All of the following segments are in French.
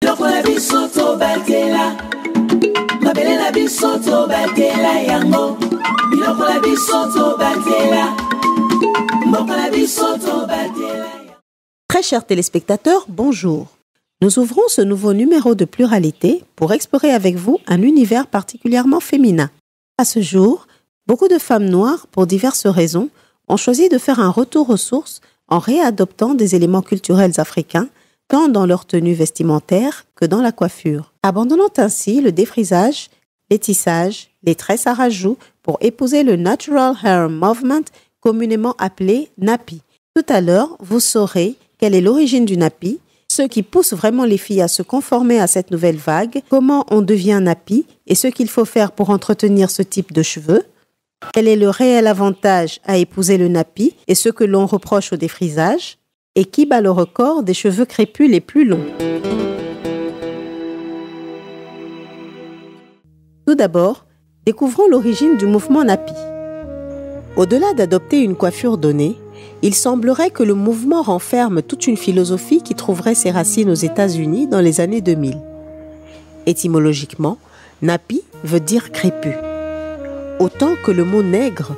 Lokola biso to batela, mabele na biso to batela yango. Lokola biso to batela, mokola biso to batela. Très chers téléspectateurs, bonjour. Nous ouvrons ce nouveau numéro de Pluralité pour explorer avec vous un univers particulièrement féminin. À ce jour, beaucoup de femmes noires, pour diverses raisons, ont choisi de faire un retour aux sources en réadoptant des éléments culturels africains, tant dans leur tenue vestimentaire que dans la coiffure, abandonnant ainsi le défrisage, les tissages, les tresses à rajouts pour épouser le Natural Hair Movement, communément appelé nappy. Tout à l'heure, vous saurez quelle est l'origine du nappy, ce qui pousse vraiment les filles à se conformer à cette nouvelle vague, comment on devient nappy et ce qu'il faut faire pour entretenir ce type de cheveux, quel est le réel avantage à épouser le nappy et ce que l'on reproche au défrisage, et qui bat le record des cheveux crépus les plus longs. Tout d'abord, découvrons l'origine du mouvement nappy. Au-delà d'adopter une coiffure donnée, il semblerait que le mouvement renferme toute une philosophie qui trouverait ses racines aux États-Unis dans les années 2000. Étymologiquement, nappy veut dire crépus. Autant que le mot nègre,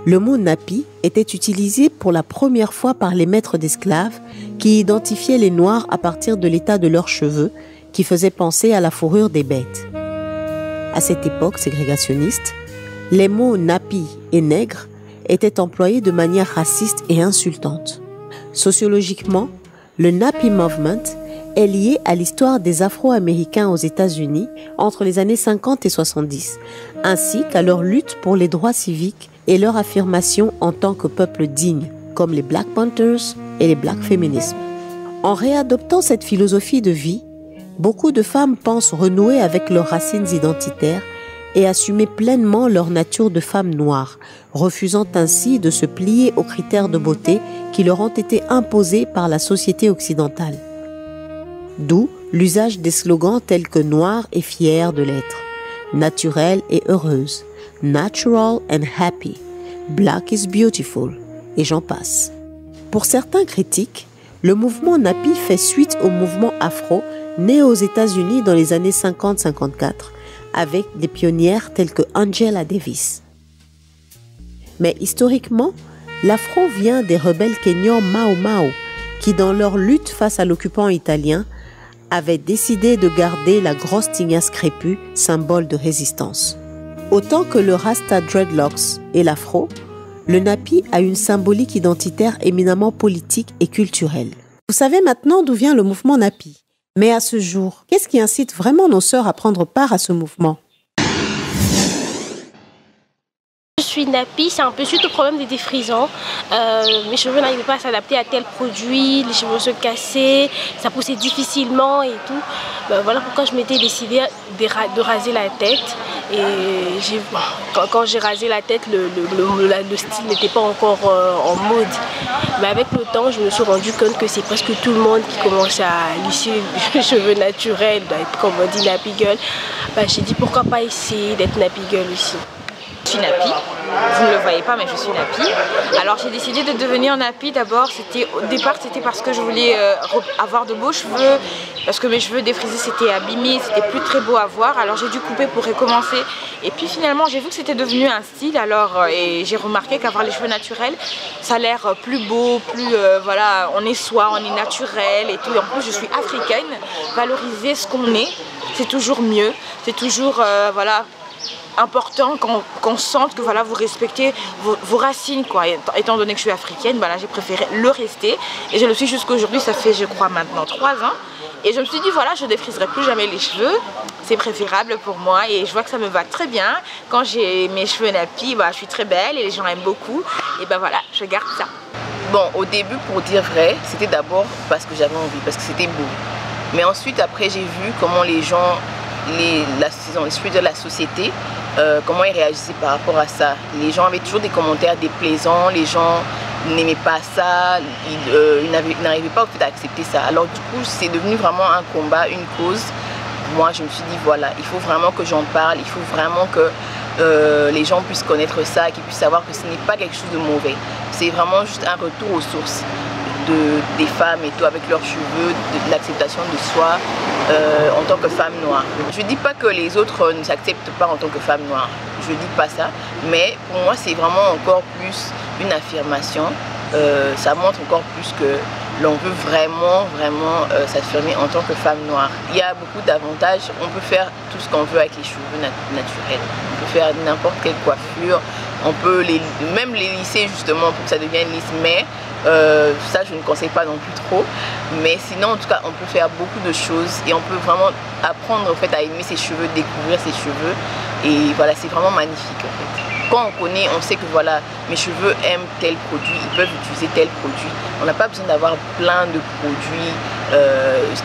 le mot nappy était utilisé pour la première fois par les maîtres d'esclaves qui identifiaient les Noirs à partir de l'état de leurs cheveux qui faisait penser à la fourrure des bêtes. À cette époque ségrégationniste, les mots nappy et nègre étaient employés de manière raciste et insultante. Sociologiquement, le Nappy Movement est lié à l'histoire des Afro-Américains aux États-Unis entre les années 50 et 70, ainsi qu'à leur lutte pour les droits civiques et leur affirmation en tant que peuple digne, comme les Black Panthers et les Black Feminism. En réadoptant cette philosophie de vie, beaucoup de femmes pensent renouer avec leurs racines identitaires et assumer pleinement leur nature de femmes noires, refusant ainsi de se plier aux critères de beauté qui leur ont été imposés par la société occidentale. D'où l'usage des slogans tels que « noire et fière de l'être »,« naturelle et heureuse »,« natural and happy »,« black is beautiful » et j'en passe. Pour certains critiques, le mouvement nappy fait suite au mouvement afro né aux États-Unis dans les années 50-54, avec des pionnières telles que Angela Davis. Mais historiquement, l'afro vient des rebelles kenyans Mau Mau, qui dans leur lutte face à l'occupant italien, avaient décidé de garder la grosse tignasse crépue, symbole de résistance. Autant que le Rasta dreadlocks et l'afro, le nappy a une symbolique identitaire éminemment politique et culturelle. Vous savez maintenant d'où vient le mouvement nappy. Mais à ce jour, qu'est-ce qui incite vraiment nos sœurs à prendre part à ce mouvement? Je suis nappy, c'est un peu suite au problème des défrisants. Mes cheveux n'arrivaient pas à s'adapter à tel produit, les cheveux se cassaient, ça poussait difficilement et tout. Voilà pourquoi je m'étais décidée de raser la tête. Et quand j'ai rasé la tête, le style n'était pas encore en mode. Mais avec le temps, je me suis rendu compte que c'est presque tout le monde qui commence à lisser les cheveux naturels, comme on dit nappy girl. J'ai dit pourquoi pas essayer d'être nappy girl aussi. Je suis nappy, vous ne le voyez pas mais je suis nappy. Alors j'ai décidé de devenir nappy d'abord, au départ c'était parce que je voulais avoir de beaux cheveux, parce que mes cheveux défrisés s'étaient abîmés, c'était plus très beau à voir, alors j'ai dû couper pour recommencer. Et puis finalement j'ai vu que c'était devenu un style, et j'ai remarqué qu'avoir les cheveux naturels, ça a l'air plus beau, plus voilà, on est soi, on est naturel et tout. Et en plus je suis africaine, valoriser ce qu'on est, c'est toujours mieux, c'est toujours voilà, important qu'on sente que voilà, vous respectez vos racines quoi. Étant donné que je suis africaine, voilà, j'ai préféré le rester et je le suis jusqu'à aujourd'hui. Ça fait je crois maintenant 3 ans et je me suis dit voilà, je ne défriserai plus jamais les cheveux, c'est préférable pour moi et je vois que ça me va très bien. Quand j'ai mes cheveux nappy, je suis très belle et les gens aiment beaucoup et voilà, je garde ça. Bon, au début, pour dire vrai, c'était d'abord parce que j'avais envie, parce que c'était beau. Mais ensuite, après, j'ai vu comment les gens, l'esprit de la société, comment ils réagissaient par rapport à ça. Les gens avaient toujours des commentaires déplaisants, les gens n'aimaient pas ça, ils n'arrivaient pas au fait d'accepter ça. Alors du coup, c'est devenu vraiment un combat, une cause. Moi, je me suis dit, voilà, il faut vraiment que j'en parle, il faut vraiment que les gens puissent connaître ça, qu'ils puissent savoir que ce n'est pas quelque chose de mauvais. C'est vraiment juste un retour aux sources. des femmes et tout, avec leurs cheveux, de l'acceptation de soi en tant que femme noire. Je ne dis pas que les autres ne s'acceptent pas en tant que femme noire, je ne dis pas ça, mais pour moi c'est vraiment encore plus une affirmation, ça montre encore plus que l'on veut vraiment s'affirmer en tant que femme noire. Il y a beaucoup d'avantages, on peut faire tout ce qu'on veut avec les cheveux naturels, on peut faire n'importe quelle coiffure, on peut même les lisser justement pour que ça devienne lisse, mais ça je ne conseille pas non plus trop, mais sinon en tout cas on peut faire beaucoup de choses et on peut vraiment apprendre en fait à aimer ses cheveux, découvrir ses cheveux, et voilà, c'est vraiment magnifique en fait. Quand on connaît, on sait que voilà, mes cheveux aiment tel produit, ils peuvent utiliser tel produit. On n'a pas besoin d'avoir plein de produits,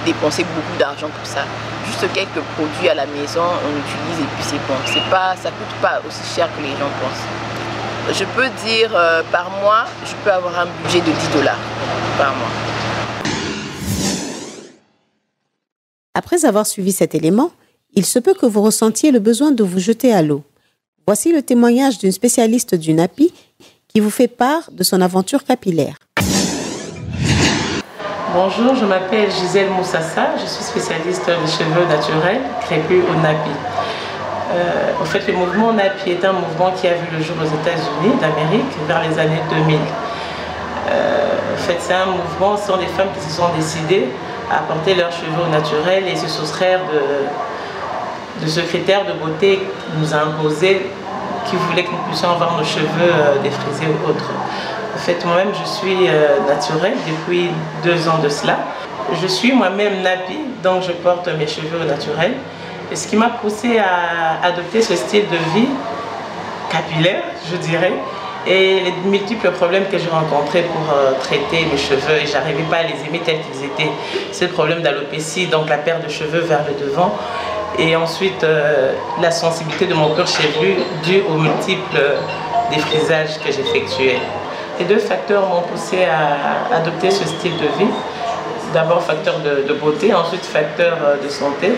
dépenser beaucoup d'argent pour ça. Juste quelques produits à la maison, on utilise et puis c'est bon. Ça coûte pas aussi cher que les gens pensent. Je peux dire par mois, je peux avoir un budget de 10 $ par mois. Après avoir suivi cet élément, il se peut que vous ressentiez le besoin de vous jeter à l'eau. Voici le témoignage d'une spécialiste du nappy qui vous fait part de son aventure capillaire. Bonjour, je m'appelle Gisèle Moussassa, je suis spécialiste des cheveux naturels crépus au nappy. En fait, le mouvement nappy est un mouvement qui a vu le jour aux États-Unis d'Amérique vers les années 2000. En fait, c'est un mouvement, ce sont des femmes qui se sont décidées à porter leurs cheveux au naturel et se soustraire de ce critère de beauté qui nous a imposé, qui voulait que nous puissions avoir nos cheveux défrisés ou autres. En fait, moi-même, je suis naturelle depuis 2 ans de cela. Je suis moi-même nappy, donc je porte mes cheveux au naturel. Et ce qui m'a poussée à adopter ce style de vie capillaire, je dirais, et les multiples problèmes que j'ai rencontrés pour traiter mes cheveux, et j'arrivais pas à les aimer tels qu'ils étaient. C'est le problème d'alopécie, donc la perte de cheveux vers le devant. Et ensuite, la sensibilité de mon cuir chevelu due aux multiples défrisages que j'effectuais. Les 2 facteurs m'ont poussé à adopter ce style de vie. D'abord facteur de beauté, ensuite facteur de santé,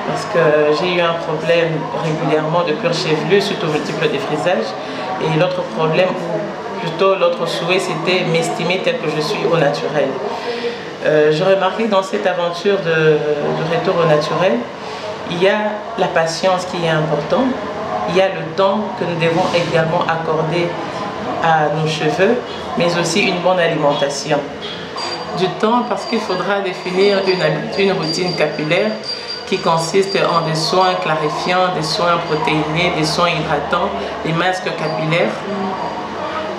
parce que j'ai eu un problème régulièrement de cuir chevelu suite aux multiples défrisages. Et l'autre problème, ou plutôt l'autre souhait, c'était m'estimer tel que je suis au naturel. J'ai remarqué que dans cette aventure de retour au naturel, il y a la patience qui est importante, il y a le temps que nous devons également accorder à nos cheveux, mais aussi une bonne alimentation. Du temps parce qu'il faudra définir une routine capillaire qui consiste en des soins clarifiants, des soins protéinés, des soins hydratants, des masques capillaires.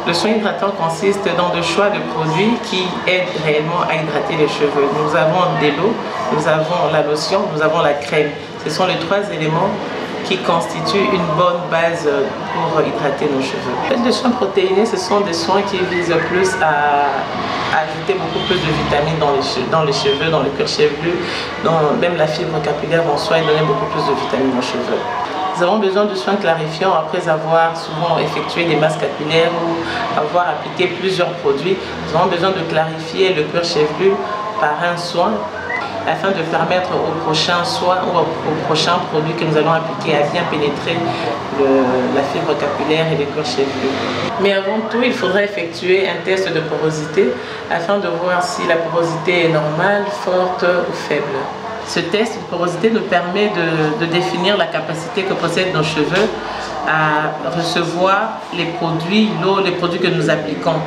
Le soin hydratant consiste dans le choix de produits qui aident réellement à hydrater les cheveux. Nous avons de l'eau, nous avons la lotion, nous avons la crème. Ce sont les 3 éléments qui constituent une bonne base pour hydrater nos cheveux. Les soins protéinés, ce sont des soins qui visent plus à ajouter beaucoup plus de vitamines dans les cheveux, dans le cuir chevelu, même la fibre capillaire en soi, et donner beaucoup plus de vitamines aux cheveux. Nous avons besoin de soins clarifiants après avoir souvent effectué des masques capillaires ou avoir appliqué plusieurs produits. Nous avons besoin de clarifier le cuir chevelu par un soin afin de permettre au prochain soin ou au prochain produit que nous allons appliquer à bien pénétrer la fibre capillaire et le cuir chevelu. Mais avant tout, il faudra effectuer un test de porosité afin de voir si la porosité est normale, forte ou faible. Ce test de porosité nous permet de définir la capacité que possèdent nos cheveux à recevoir les produits, l'eau, les produits que nous appliquons.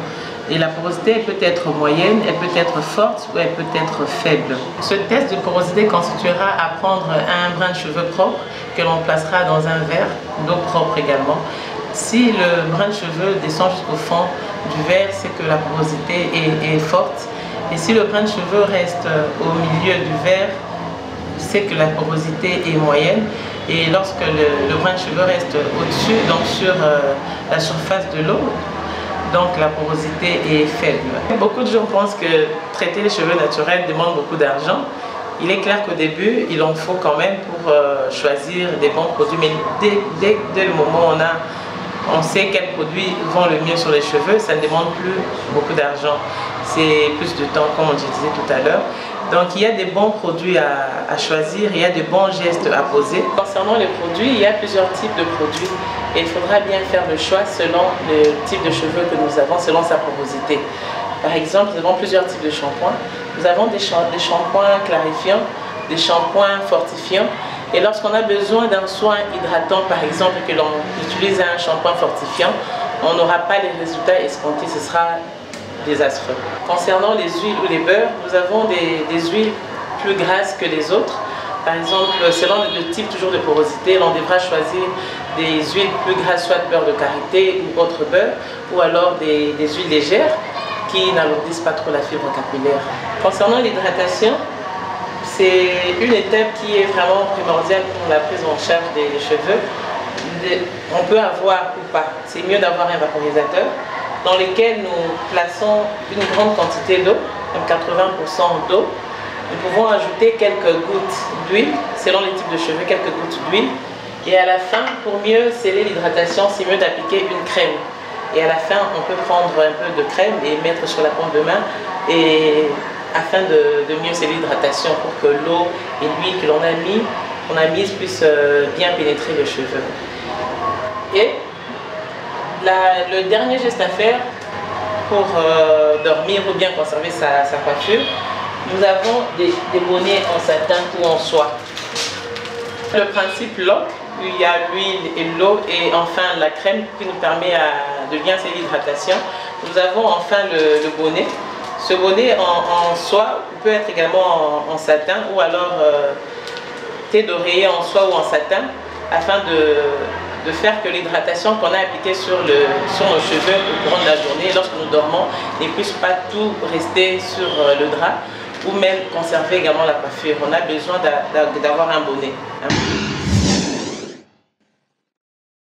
Et la porosité elle peut être moyenne, elle peut être forte ou elle peut être faible. Ce test de porosité constituera à prendre un brin de cheveux propre que l'on placera dans un verre d'eau propre également. Si le brin de cheveux descend jusqu'au fond du verre, c'est que la porosité est forte. Et si le brin de cheveux reste au milieu du verre, c'est que la porosité est moyenne. Et lorsque le brin de cheveux reste au-dessus, donc sur la surface de l'eau, donc la porosité est faible. Beaucoup de gens pensent que traiter les cheveux naturels demande beaucoup d'argent. Il est clair qu'au début, il en faut quand même pour choisir des bons produits. Mais dès le moment où on sait quels produits vont le mieux sur les cheveux, ça ne demande plus beaucoup d'argent. C'est plus de temps, comme on disait tout à l'heure. Donc il y a des bons produits à choisir, il y a de bons gestes à poser. Concernant les produits, il y a plusieurs types de produits et il faudra bien faire le choix selon le type de cheveux que nous avons, selon sa porosité. Par exemple, nous avons plusieurs types de shampoings. Nous avons des shampoings clarifiants, des shampoings fortifiants. Et lorsqu'on a besoin d'un soin hydratant, par exemple, que l'on utilise un shampoing fortifiant, on n'aura pas les résultats escomptés, ce sera désastreux. Concernant les huiles ou les beurres, nous avons des huiles plus grasses que les autres. Par exemple, selon le type toujours de porosité, l'on devra choisir des huiles plus grasses, soit beurre de karité ou autre beurre, ou alors des huiles légères qui n'alourdissent pas trop la fibre capillaire. Concernant l'hydratation, c'est une étape qui est vraiment primordiale pour la prise en charge des cheveux. On peut avoir ou pas, c'est mieux d'avoir un vaporisateur dans lequel nous plaçons une grande quantité d'eau, comme 80% d'eau. Nous pouvons ajouter quelques gouttes d'huile, selon les types de cheveux, quelques gouttes d'huile. Et à la fin, pour mieux sceller l'hydratation, c'est mieux d'appliquer une crème. Et à la fin, on peut prendre un peu de crème et mettre sur la paume de main afin de mieux sceller l'hydratation pour que l'eau et l'huile que l'on a mise puissent bien pénétrer le cheveu. Et le dernier geste à faire pour dormir ou bien conserver sa coiffure, nous avons des bonnets en satin ou en soie. Le principe LOC, il y a l'huile et l'eau et enfin la crème qui nous permet de bien sceller l'hydratation. Nous avons enfin le bonnet. Ce bonnet en soie peut être également en satin ou alors thé d'oreiller en soie ou en satin afin de faire que l'hydratation qu'on a appliquée sur nos cheveux au courant de la journée, lorsque nous dormons, ne puisse pas tout rester sur le drap ou même conserver également la coiffure. On a besoin d'avoir un bonnet.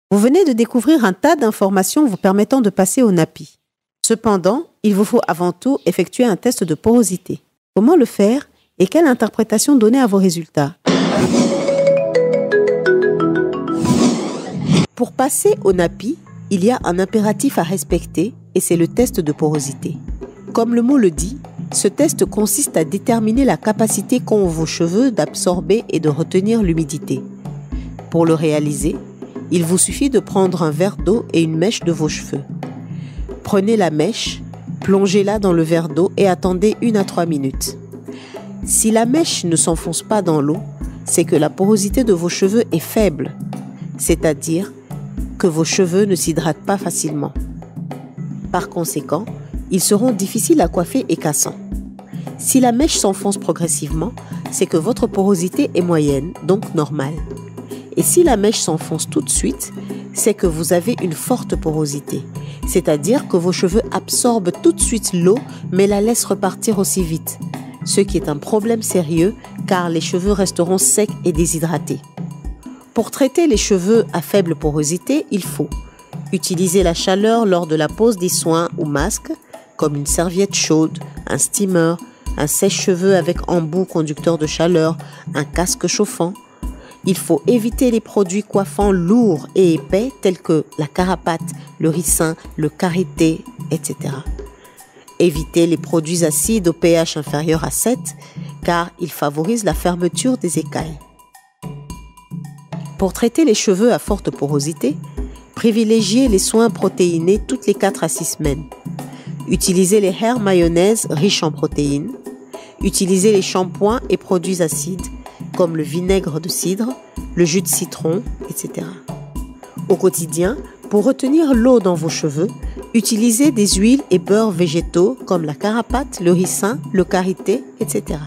Vous venez de découvrir un tas d'informations vous permettant de passer au NAPI. Cependant, il vous faut avant tout effectuer un test de porosité. Comment le faire et quelle interprétation donner à vos résultats? Pour passer au NAPI, il y a un impératif à respecter et c'est le test de porosité. Comme le mot le dit, ce test consiste à déterminer la capacité qu'ont vos cheveux d'absorber et de retenir l'humidité. Pour le réaliser, il vous suffit de prendre un verre d'eau et une mèche de vos cheveux. Prenez la mèche, plongez-la dans le verre d'eau et attendez 1 à 3 minutes. Si la mèche ne s'enfonce pas dans l'eau, c'est que la porosité de vos cheveux est faible, c'est-à-dire que vos cheveux ne s'hydratent pas facilement. Par conséquent, ils seront difficiles à coiffer et cassants. Si la mèche s'enfonce progressivement, c'est que votre porosité est moyenne, donc normale. Et si la mèche s'enfonce tout de suite, c'est que vous avez une forte porosité, c'est-à-dire que vos cheveux absorbent tout de suite l'eau, mais la laissent repartir aussi vite, ce qui est un problème sérieux car les cheveux resteront secs et déshydratés. Pour traiter les cheveux à faible porosité, il faut utiliser la chaleur lors de la pose des soins ou masques, comme une serviette chaude, un steamer, un sèche-cheveux avec embout conducteur de chaleur, un casque chauffant. Il faut éviter les produits coiffants lourds et épais tels que la carapate, le ricin, le karité, etc. Évitez les produits acides au pH inférieur à 7 car ils favorisent la fermeture des écailles. Pour traiter les cheveux à forte porosité, privilégiez les soins protéinés toutes les 4 à 6 semaines. Utilisez les hair mayonnaises riches en protéines. Utilisez les shampoings et produits acides comme le vinaigre de cidre, le jus de citron, etc. Au quotidien, pour retenir l'eau dans vos cheveux, utilisez des huiles et beurres végétaux comme la carapate, le ricin, le karité, etc.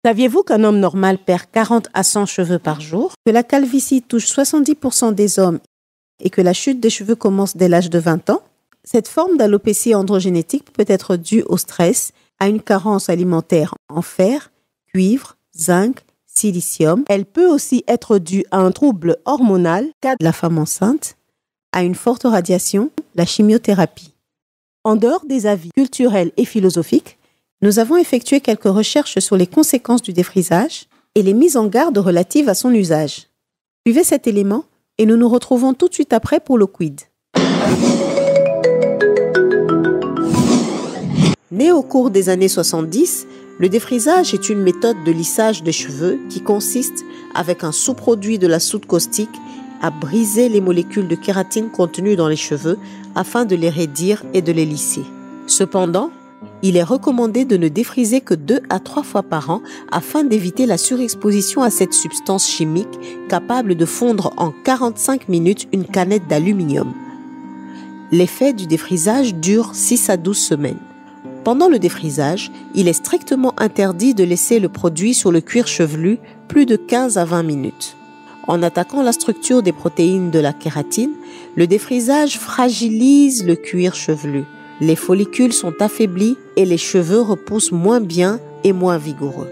Saviez-vous qu'un homme normal perd 40 à 100 cheveux par jour, que la calvitie touche 70% des hommes et que la chute des cheveux commence dès l'âge de 20 ans? Cette forme d'alopécie androgénétique peut être due au stress, à une carence alimentaire en fer, cuivre, zinc, silicium. Elle peut aussi être due à un trouble hormonal, cas de la femme enceinte, à une forte radiation, la chimiothérapie. En dehors des avis culturels et philosophiques, nous avons effectué quelques recherches sur les conséquences du défrisage et les mises en garde relatives à son usage. Suivez cet élément et nous nous retrouvons tout de suite après pour le quid. Né au cours des années 70, le défrisage est une méthode de lissage des cheveux qui consiste, avec un sous-produit de la soude caustique à briser les molécules de kératine contenues dans les cheveux afin de les raidir et de les lisser. Cependant, il est recommandé de ne défriser que 2 à 3 fois par an afin d'éviter la surexposition à cette substance chimique capable de fondre en 45 minutes une canette d'aluminium. L'effet du défrisage dure 6 à 12 semaines. Pendant le défrisage, il est strictement interdit de laisser le produit sur le cuir chevelu plus de 15 à 20 minutes. En attaquant la structure des protéines de la kératine, le défrisage fragilise le cuir chevelu. Les follicules sont affaiblis et les cheveux repoussent moins bien et moins vigoureux.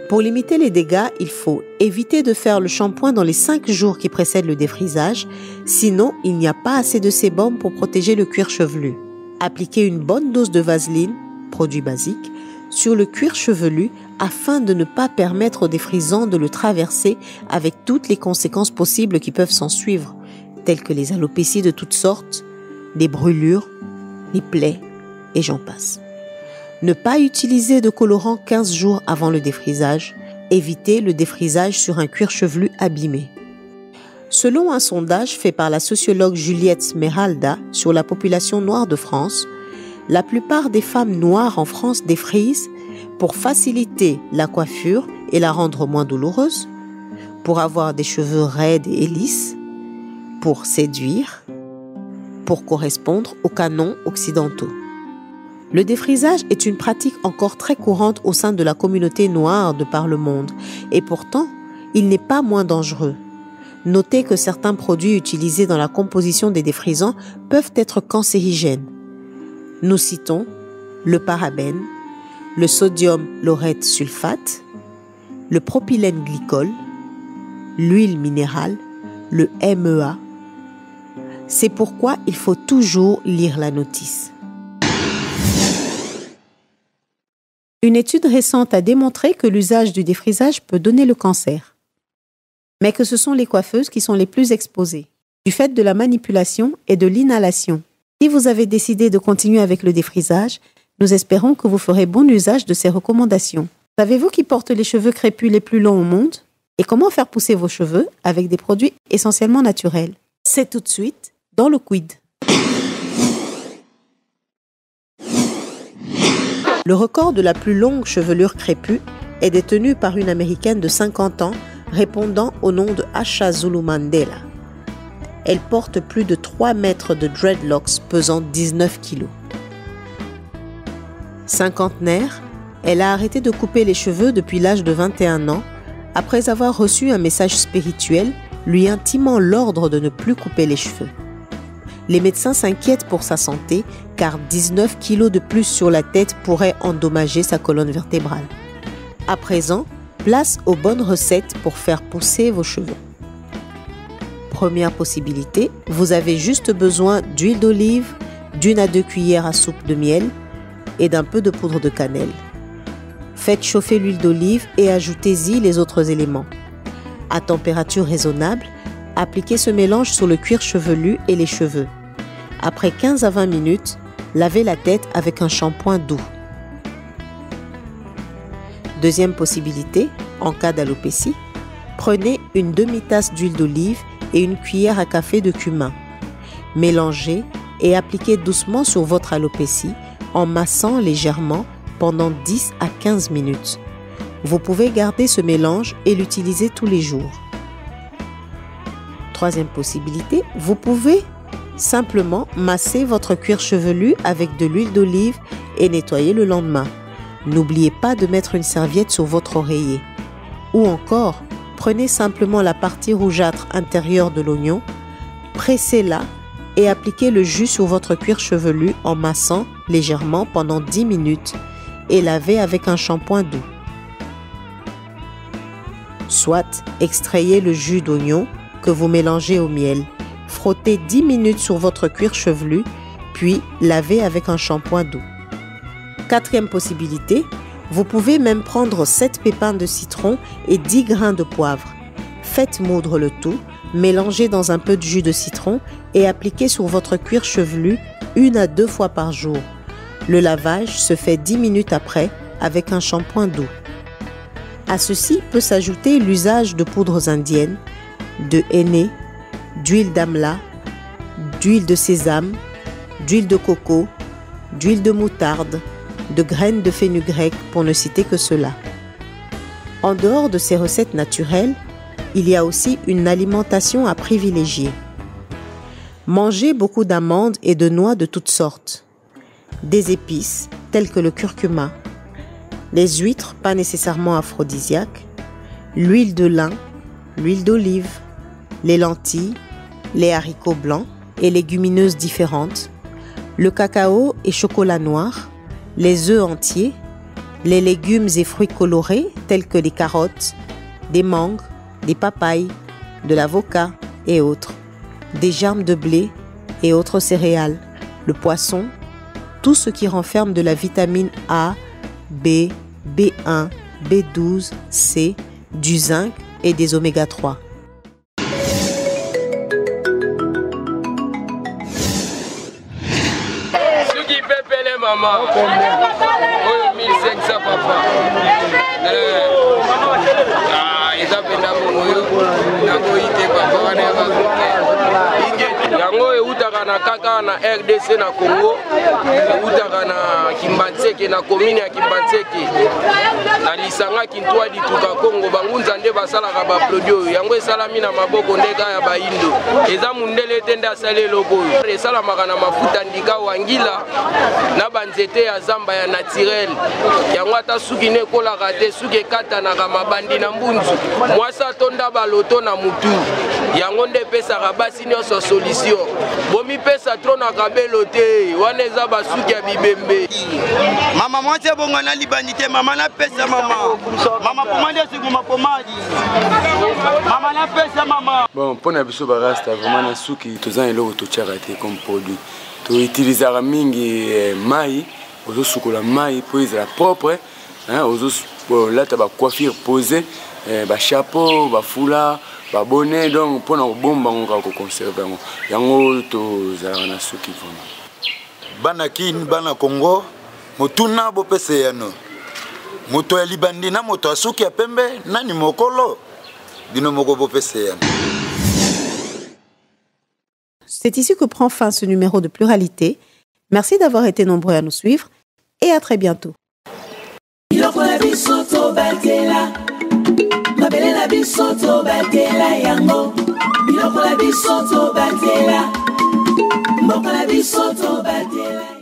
Pour limiter les dégâts, il faut éviter de faire le shampoing dans les 5 jours qui précèdent le défrisage, sinon il n'y a pas assez de sébum pour protéger le cuir chevelu. Appliquez une bonne dose de vaseline, produit basique, sur le cuir chevelu afin de ne pas permettre au défrisant de le traverser avec toutes les conséquences possibles qui peuvent s'en suivre, telles que les alopécies de toutes sortes, des brûlures, les plaies et j'en passe. Ne pas utiliser de colorant 15 jours avant le défrisage. Évitez le défrisage sur un cuir chevelu abîmé. Selon un sondage fait par la sociologue Juliette Smeralda sur la population noire de France, la plupart des femmes noires en France défrisent pour faciliter la coiffure et la rendre moins douloureuse, pour avoir des cheveux raides et lisses, pour séduire, pour correspondre aux canons occidentaux. Le défrisage est une pratique encore très courante au sein de la communauté noire de par le monde et pourtant, il n'est pas moins dangereux. Notez que certains produits utilisés dans la composition des défrisants peuvent être cancérigènes. Nous citons le parabène, le sodium laureth sulfate, le propylène glycol, l'huile minérale, le MEA. C'est pourquoi il faut toujours lire la notice. Une étude récente a démontré que l'usage du défrisage peut donner le cancer, mais que ce sont les coiffeuses qui sont les plus exposées, du fait de la manipulation et de l'inhalation. Si vous avez décidé de continuer avec le défrisage, nous espérons que vous ferez bon usage de ces recommandations. Savez-vous qui porte les cheveux crépus les plus longs au monde? Et comment faire pousser vos cheveux avec des produits essentiellement naturels? C'est tout de suite dans le Quid. Le record de la plus longue chevelure crépue est détenu par une Américaine de 50 ans répondant au nom de Asha Zulu Mandela. Elle porte plus de 3 mètres de dreadlocks pesant 19 kilos. Cinquantenaire, elle a arrêté de couper les cheveux depuis l'âge de 21 ans après avoir reçu un message spirituel lui intimant l'ordre de ne plus couper les cheveux. Les médecins s'inquiètent pour sa santé car 19 kilos de plus sur la tête pourraient endommager sa colonne vertébrale. À présent, place aux bonnes recettes pour faire pousser vos cheveux. Première possibilité, vous avez juste besoin d'huile d'olive, d'1 à 2 cuillères à soupe de miel et d'un peu de poudre de cannelle. Faites chauffer l'huile d'olive et ajoutez-y les autres éléments. À température raisonnable, appliquez ce mélange sur le cuir chevelu et les cheveux. Après 15 à 20 minutes, lavez la tête avec un shampoing doux. Deuxième possibilité, en cas d'alopécie, prenez une demi-tasse d'huile d'olive et une cuillère à café de cumin. Mélangez et appliquez doucement sur votre alopécie en massant légèrement pendant 10 à 15 minutes. Vous pouvez garder ce mélange et l'utiliser tous les jours. Troisième possibilité, vous pouvez simplement masser votre cuir chevelu avec de l'huile d'olive et nettoyer le lendemain. N'oubliez pas de mettre une serviette sur votre oreiller. Ou encore, prenez simplement la partie rougeâtre intérieure de l'oignon, pressez-la et appliquez le jus sur votre cuir chevelu en massant légèrement pendant 10 minutes et lavez avec un shampoing doux. Soit extrayez le jus d'oignon que vous mélangez au miel. Frottez 10 minutes sur votre cuir chevelu, puis lavez avec un shampoing doux. Quatrième possibilité, vous pouvez même prendre 7 pépins de citron et 10 grains de poivre. Faites moudre le tout, mélangez dans un peu de jus de citron et appliquez sur votre cuir chevelu 1 à 2 fois par jour. Le lavage se fait 10 minutes après avec un shampoing doux. À ceci peut s'ajouter l'usage de poudres indiennes, de henné, d'huile d'amla, d'huile de sésame, d'huile de coco, d'huile de moutarde, de graines de fenugrec pour ne citer que cela. En dehors de ces recettes naturelles, il y a aussi une alimentation à privilégier. Mangez beaucoup d'amandes et de noix de toutes sortes, des épices telles que le curcuma, les huîtres pas nécessairement aphrodisiaques, l'huile de lin, l'huile d'olive, les lentilles, les haricots blancs et légumineuses différentes, le cacao et chocolat noir, les œufs entiers, les légumes et fruits colorés tels que les carottes, des mangues, des papayes, de l'avocat et autres, des germes de blé et autres céréales, le poisson, tout ce qui renferme de la vitamine A, B, B1, B12, C, du zinc et des oméga 3. Maman, 1500 papa. Yango eutaka na kaka na RDC na Congo, eutaka na Kimbanseke na commune ya Kimbanseke. Na lisanga Kintwa dituka Congo bangunza nde basalaka ba produit yango esalami na maboko ndeka ya baindo. Eza mundele tende asale loko. Esalamaka na mafuta ndika wangila na banzete ya zamba ya naturel. Yango ata suki ne kolaka te suki ekata na mabandi na mbunzu. Mwasa tonda baloto na mutu. Yango nde pesaka basi nyonso solution. Bomi pesa tro na kabelo te. Wana eza basuki ya bibembe. Mama mwase bonga na libanite mama na pesa mama. Mama pomade siguma pomadi. Mama na pesa mama. Bon, pour na biso barasta vraiment na suki tozan eloko to charité comme produit. To utilisera mingi mai, ozo sukola mai pour ezala propre, hein, ozo là ta ba coiffure posée, ba chapeau, ba foulard, ba bonnet donc pour na bomba on ko conserver yango to zala na suki vraiment. Bana kin bana Congo, motuna bo pese yano. Moto ya libandi na moto asuki ya pembe nani mokolo. Bino moko bo pese yano. C'est ici que prend fin ce numéro de Pluralité. Merci d'avoir été nombreux à nous suivre et à très bientôt. Mboka la biso to batela